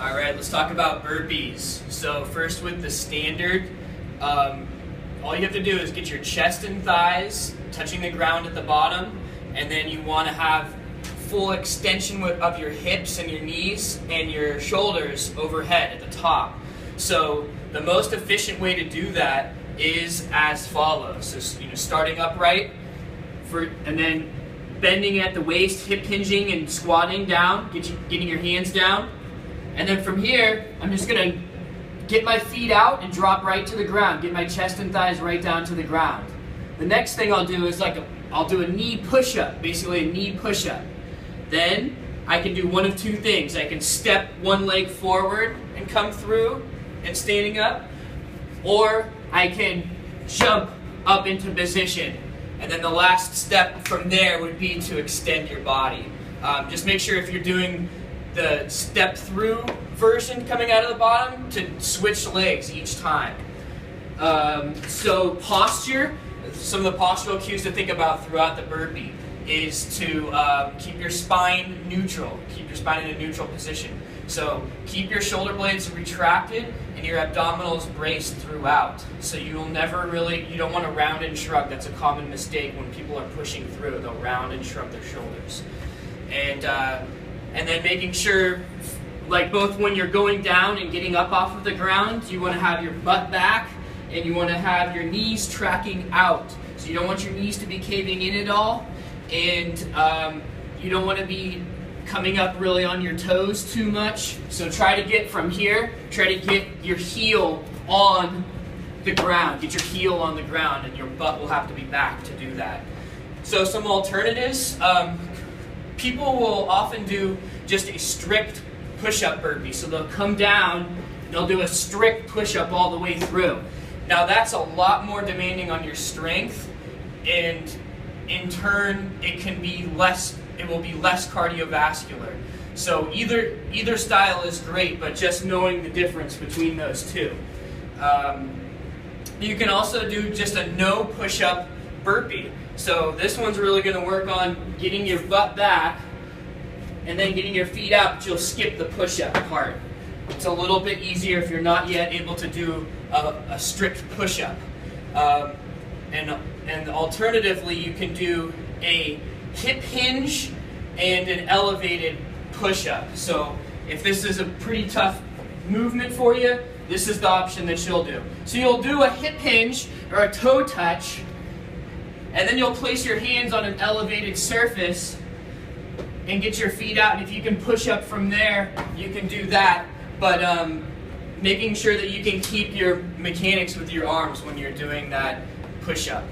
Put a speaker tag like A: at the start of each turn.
A: All right, let's talk about burpees. So first with the standard, all you have to do is get your chest and thighs touching the ground at the bottom, and then you want to have full extension of your hips and your knees and your shoulders overhead at the top. So the most efficient way to do that is as follows. So starting upright, and then bending at the waist, hip hinging and squatting down, getting your hands down. And then from here, I'm just gonna get my feet out and drop right to the ground. Get my chest and thighs right down to the ground. The next thing I'll do is I'll do a knee push-up, basically a knee push-up. Then I can do one of two things. I can step one leg forward and come through and standing up, or I can jump up into position. And then the last step from there would be to extend your body. Just make sure if you're doing the step through version coming out of the bottom to switch legs each time. So posture, some of the postural cues to think about throughout the burpee is to keep your spine neutral, keep your spine in a neutral position. So keep your shoulder blades retracted and your abdominals braced throughout. So you don't want to round and shrug. That's a common mistake when people are pushing through. They'll round and shrug their shoulders. And then making sure, like both when you're going down and getting up off of the ground, you want to have your butt back and you want to have your knees tracking out. So you don't want your knees to be caving in at all, and you don't want to be coming up really on your toes too much. So try to get from here, try to get your heel on the ground. Get your heel on the ground, and your butt will have to be back to do that. So some alternatives. People will often do just a strict push-up burpee. So they'll come down, they'll do a strict push-up all the way through. Now that's a lot more demanding on your strength, and in turn it will be less cardiovascular. So either style is great, but just knowing the difference between those two. You can also do just a no push-up burpee. So this one's really going to work on getting your butt back and then getting your feet out, but you'll skip the push-up part. It's a little bit easier if you're not yet able to do a strict push-up. And alternatively, you can do a hip hinge and an elevated push-up. So if this is a pretty tough movement for you, this is the option that you'll do. So you'll do a hip hinge or a toe touch, and then you'll place your hands on an elevated surface and get your feet out. And if you can push up from there, you can do that. But making sure that you can keep your mechanics with your arms when you're doing that push-up.